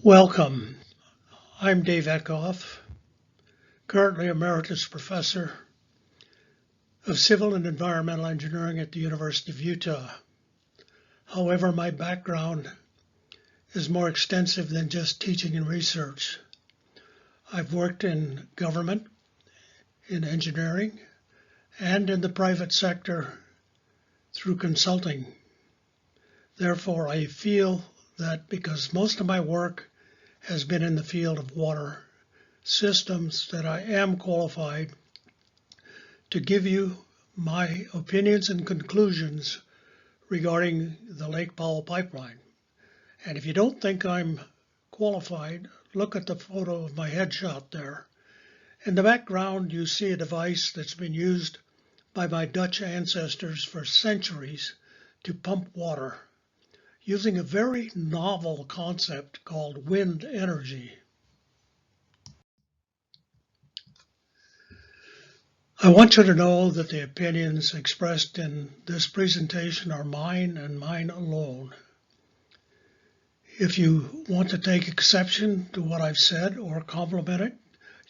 Welcome. I'm Dave Eckhoff, currently Emeritus Professor of Civil and Environmental Engineering at the University of Utah. However, my background is more extensive than just teaching and research. I've worked in government, in engineering, and in the private sector through consulting. Therefore, I feel that because most of my work has been in the field of water systems, that I am qualified to give you my opinions and conclusions regarding the Lake Powell pipeline. And if you don't think I'm qualified, look at the photo of my headshot there. In the background, you see a device that's been used by my Dutch ancestors for centuries to pump water, using a very novel concept called wind energy. I want you to know that the opinions expressed in this presentation are mine and mine alone. If you want to take exception to what I've said or compliment it,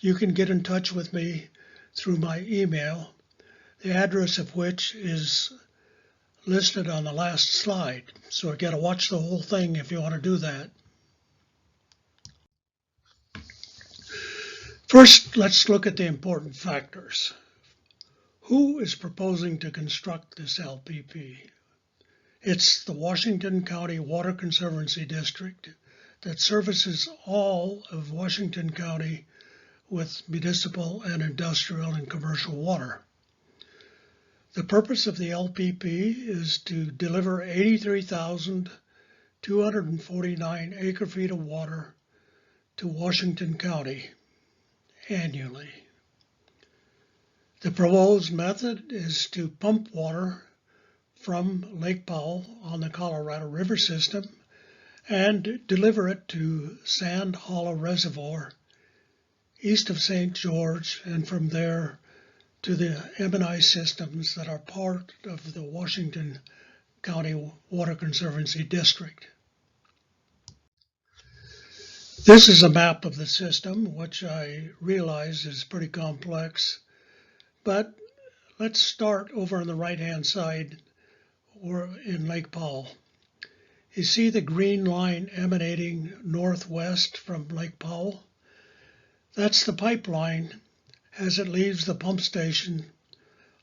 you can get in touch with me through my email, the address of which is listed on the last slide. So you got to watch the whole thing if you want to do that. First, let's look at the important factors. Who is proposing to construct this LPP? It's the Washington County Water Conservancy District that services all of Washington County with municipal and industrial and commercial water. The purpose of the LPP is to deliver 83,249 acre-feet of water to Washington County annually. The proposed method is to pump water from Lake Powell on the Colorado River system and deliver it to Sand Hollow Reservoir east of St. George, and from there to the M&I systems that are part of the Washington County Water Conservancy District. This is a map of the system, which I realize is pretty complex, but let's start over on the right-hand side or in Lake Powell. You see the green line emanating northwest from Lake Powell? That's the pipeline as it leaves the pump station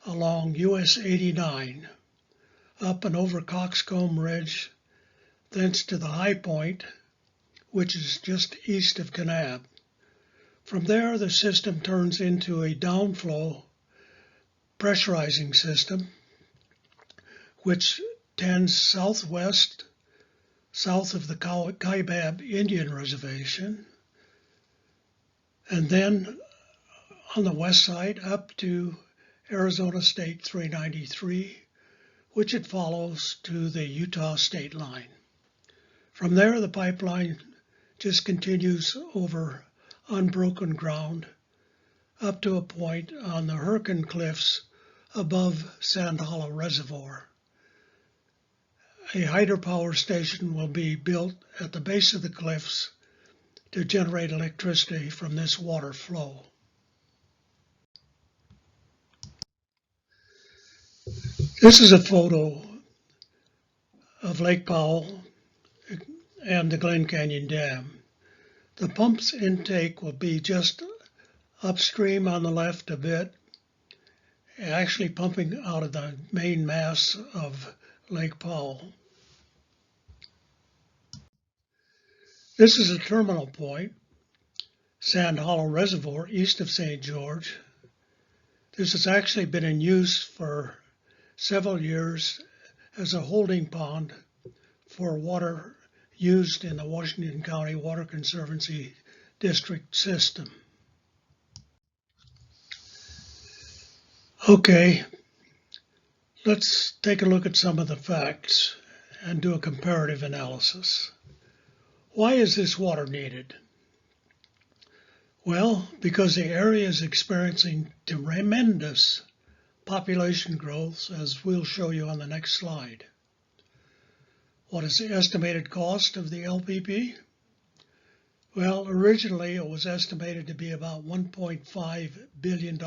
along US 89, up and over Coxcomb Ridge, thence to the high point, which is just east of Kanab. From there, the system turns into a downflow pressurizing system, which tends southwest, south of the Kaibab Indian Reservation, and then on the west side up to Arizona State 393, which it follows to the Utah state line. From there, the pipeline just continues over unbroken ground up to a point on the Hurricane Cliffs above Sand Hollow Reservoir. A hydropower station will be built at the base of the cliffs to generate electricity from this water flow. This is a photo of Lake Powell and the Glen Canyon Dam. The pump's intake will be just upstream on the left a bit, actually pumping out of the main mass of Lake Powell. This is a terminal point, Sand Hollow Reservoir, east of St. George. This has actually been in use for several years as a holding pond for water used in the Washington County Water Conservancy District system. Okay, let's take a look at some of the facts and do a comparative analysis. Why is this water needed? Well, because the area is experiencing tremendous population growth, as we'll show you on the next slide. What is the estimated cost of the LPP? Well, originally it was estimated to be about $1.5 billion,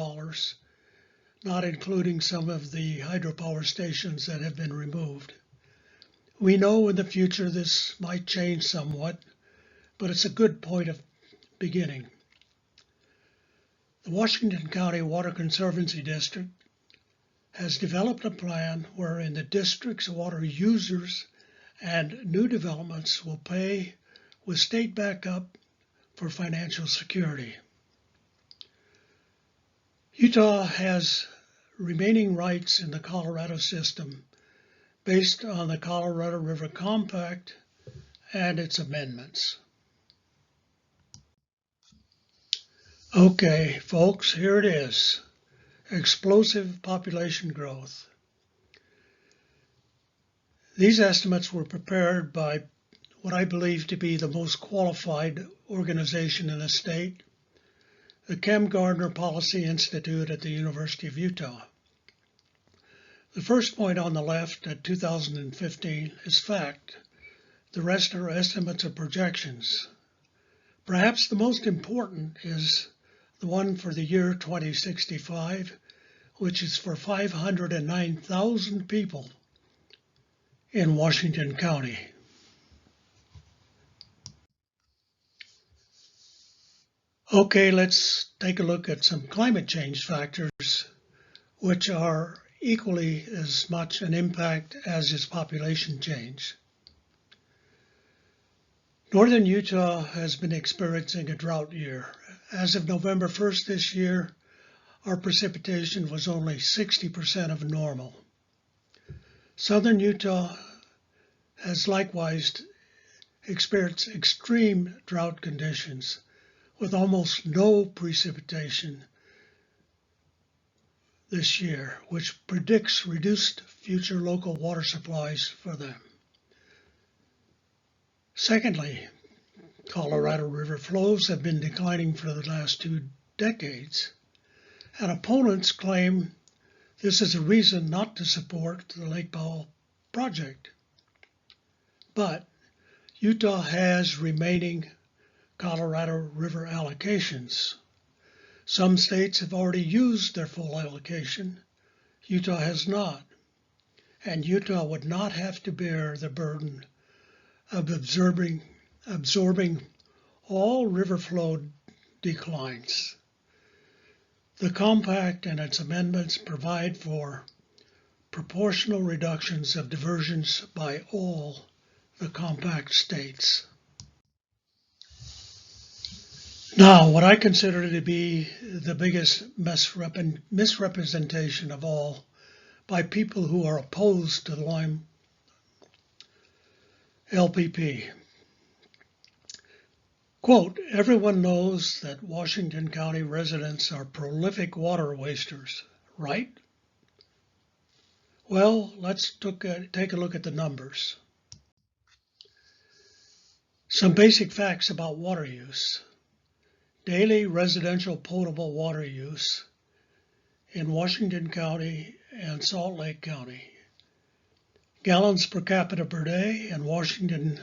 not including some of the hydropower stations that have been removed. We know in the future this might change somewhat, but it's a good point of beginning. The Washington County Water Conservancy District has developed a plan wherein the district's water users and new developments will pay with state backup for financial security. Utah has remaining rights in the Colorado system based on the Colorado River Compact and its amendments. Okay, folks, here it is. Explosive population growth. These estimates were prepared by what I believe to be the most qualified organization in the state, the Kem Gardner Policy Institute at the University of Utah. The first point on the left at 2015 is fact. The rest are estimates or projections. Perhaps the most important is the one for the year 2065, which is for 509,000 people in Washington County. Okay, let's take a look at some climate change factors, which are equally as much an impact as is population change. Northern Utah has been experiencing a drought year. As of November 1st this year, our precipitation was only 60% of normal. Southern Utah has likewise experienced extreme drought conditions with almost no precipitation this year, which predicts reduced future local water supplies for them. Secondly, Colorado River flows have been declining for the last 2 decades, and opponents claim this is a reason not to support the Lake Powell project. But Utah has remaining Colorado River allocations. Some states have already used their full allocation. Utah has not. And Utah would not have to bear the burden of absorbing all river flow declines. The compact and its amendments provide for proportional reductions of diversions by all the compact states. Now, what I consider to be the biggest misrepresentation of all by people who are opposed to the Lime LPP. Quote, everyone knows that Washington County residents are prolific water wasters, right? Well, let's take a look at the numbers. Some basic facts about water use. Daily residential potable water use in Washington County and Salt Lake County. Gallons per capita per day in Washington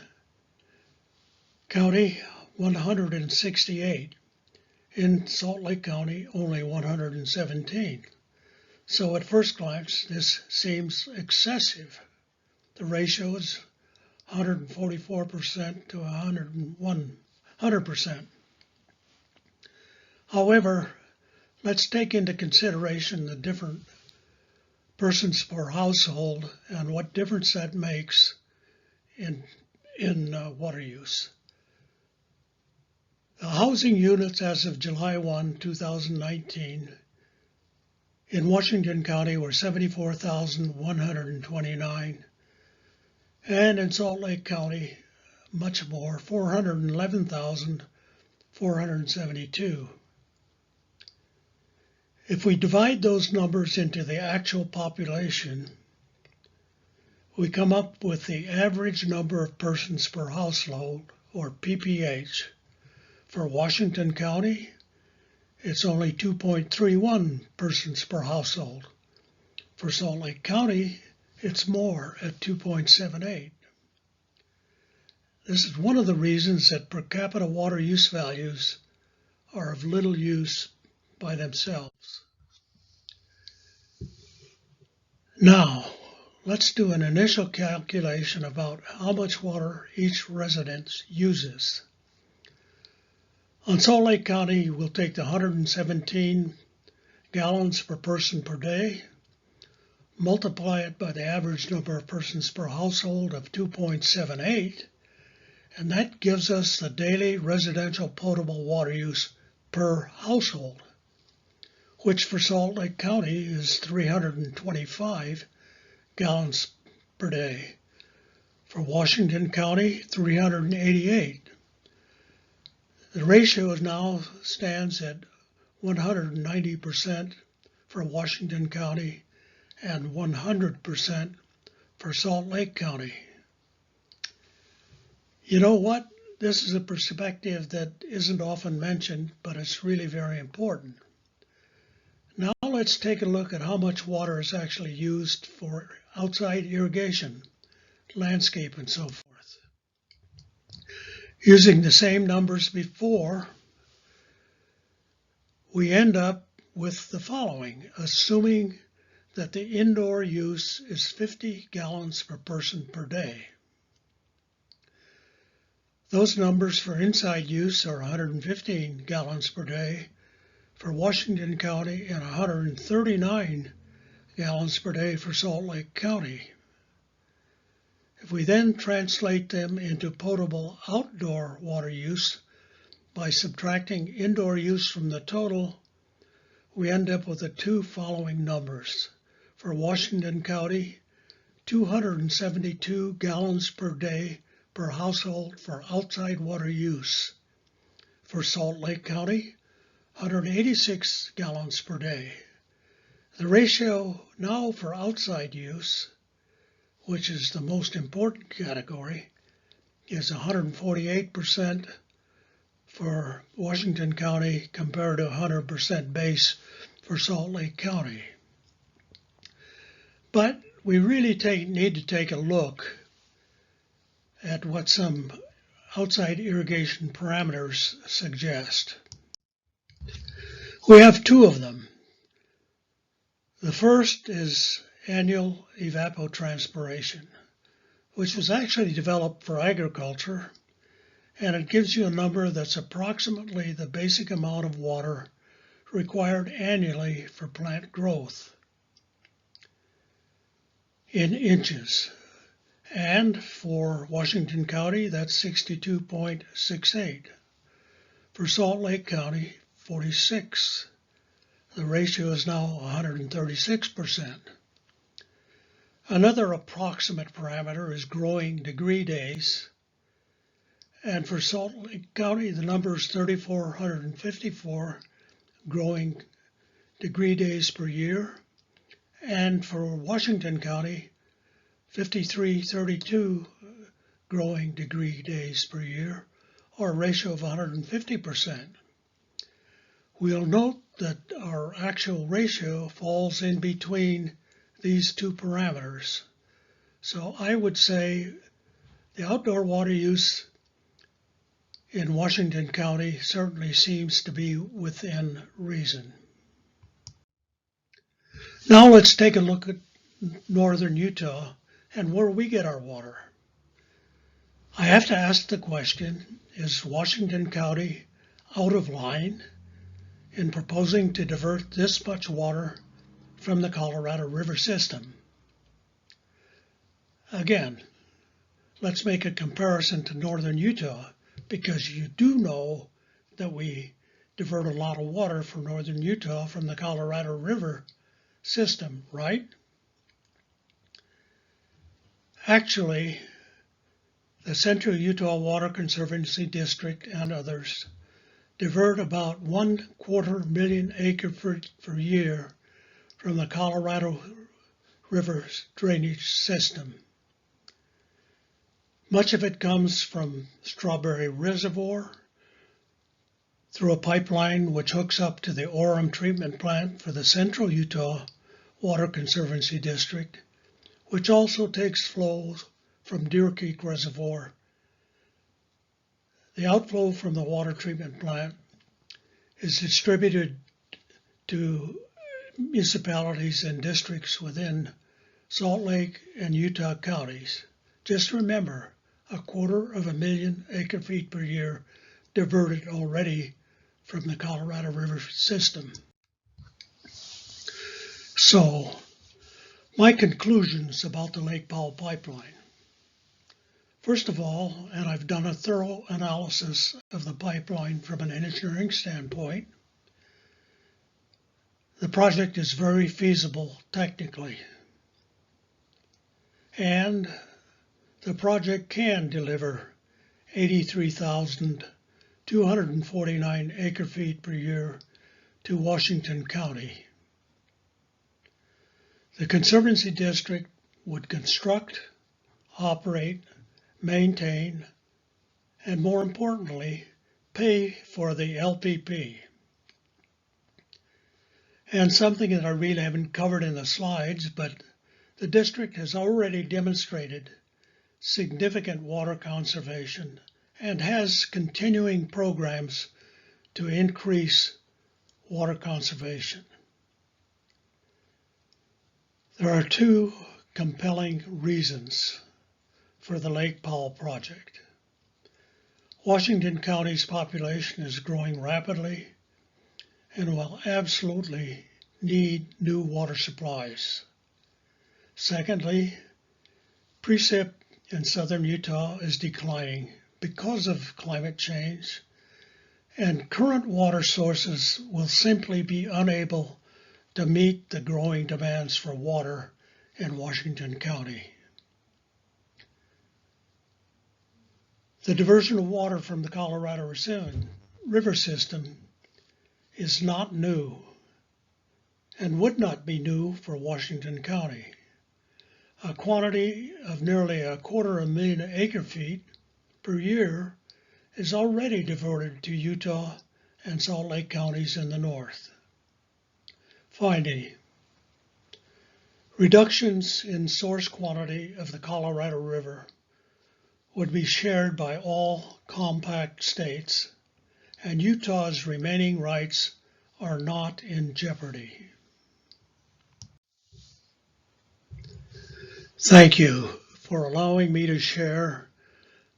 County, 168. In Salt Lake County, only 117. So at first glance, this seems excessive. The ratio is 144% to 100%. However, let's take into consideration the different persons per household and what difference that makes in water use. The housing units as of July 1, 2019 in Washington County were 74,129, and in Salt Lake County, much more, 411,472. If we divide those numbers into the actual population, we come up with the average number of persons per household, or PPH. For Washington County, it's only 2.31 persons per household. For Salt Lake County, it's more at 2.78. This is one of the reasons that per capita water use values are of little use by themselves. Now, let's do an initial calculation about how much water each resident uses. On Salt Lake County, we'll take the 117 gallons per person per day, multiply it by the average number of persons per household of 2.78, and that gives us the daily residential potable water use per household, which for Salt Lake County is 325 gallons per day. For Washington County, 388. The ratio now stands at 190% for Washington County and 100% for Salt Lake County. You know what? This is a perspective that isn't often mentioned, but it's really very important. Now let's take a look at how much water is actually used for outside irrigation, landscape, and so forth. Using the same numbers before, we end up with the following, assuming that the indoor use is 50 gallons per person per day. Those numbers for inside use are 115 gallons per day for Washington County and 139 gallons per day for Salt Lake County. If we then translate them into potable outdoor water use by subtracting indoor use from the total, we end up with the two following numbers. For Washington County, 272 gallons per day per household for outside water use. For Salt Lake County, 186 gallons per day. The ratio now for outside use, which is the most important category, is 148% for Washington County compared to 100% base for Salt Lake County. But we really need to take a look at what some outside irrigation parameters suggest. We have two of them. The first is annual evapotranspiration, which was actually developed for agriculture, and it gives you a number that's approximately the basic amount of water required annually for plant growth in inches. And for Washington County, that's 62.68. For Salt Lake County, 46. The ratio is now 136%. Another approximate parameter is growing degree days. And for Salt Lake County, the number is 3,454 growing degree days per year. And for Washington County, 5,332 growing degree days per year, or a ratio of 150%. We'll note that our actual ratio falls in between these two parameters. So I would say the outdoor water use in Washington County certainly seems to be within reason. Now let's take a look at northern Utah and where we get our water. I have to ask the question, is Washington County out of line in proposing to divert this much water from the Colorado River system? Again, let's make a comparison to northern Utah, because you do know that we divert a lot of water from northern Utah from the Colorado River system, right? Actually, the Central Utah Water Conservancy District and others divert about 250,000 acre-feet per year from the Colorado River drainage system. Much of it comes from Strawberry Reservoir through a pipeline which hooks up to the Orem treatment plant for the Central Utah Water Conservancy District, which also takes flows from Deer Creek Reservoir The outflow from the water treatment plant is distributed to municipalities and districts within Salt Lake and Utah counties. Just remember, 250,000 acre-feet per year diverted already from the Colorado River system. So, my conclusions about the Lake Powell pipeline. First of all, and I've done a thorough analysis of the pipeline from an engineering standpoint, the project is very feasible technically. And the project can deliver 83,249 acre-feet per year to Washington County. The Conservancy District would construct, operate, maintain, and more importantly, pay for the LPP. And something that I really haven't covered in the slides, but the district has already demonstrated significant water conservation and has continuing programs to increase water conservation. There are two compelling reasons for the Lake Powell project. Washington County's population is growing rapidly and will absolutely need new water supplies. Secondly, precip in southern Utah is declining because of climate change, and current water sources will simply be unable to meet the growing demands for water in Washington County. The diversion of water from the Colorado River system is not new and would not be new for Washington County. A quantity of nearly 250,000 acre-feet per year is already diverted to Utah and Salt Lake counties in the north. Finding: reductions in source quantity of the Colorado River would be shared by all compact states, and Utah's remaining rights are not in jeopardy. Thank you for allowing me to share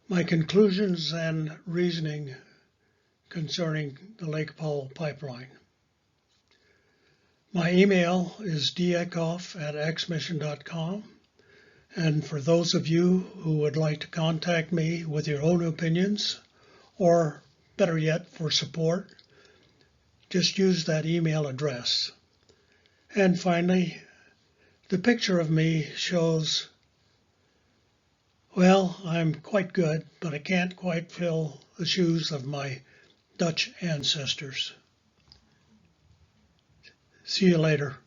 my conclusions and reasoning concerning the Lake Powell pipeline. My email is dekoff@xmission.com, and for those of you who would like to contact me with your own opinions, or better yet, for support, just use that email address. And finally, the picture of me shows, well, I'm quite good, but I can't quite fill the shoes of my Dutch ancestors. See you later.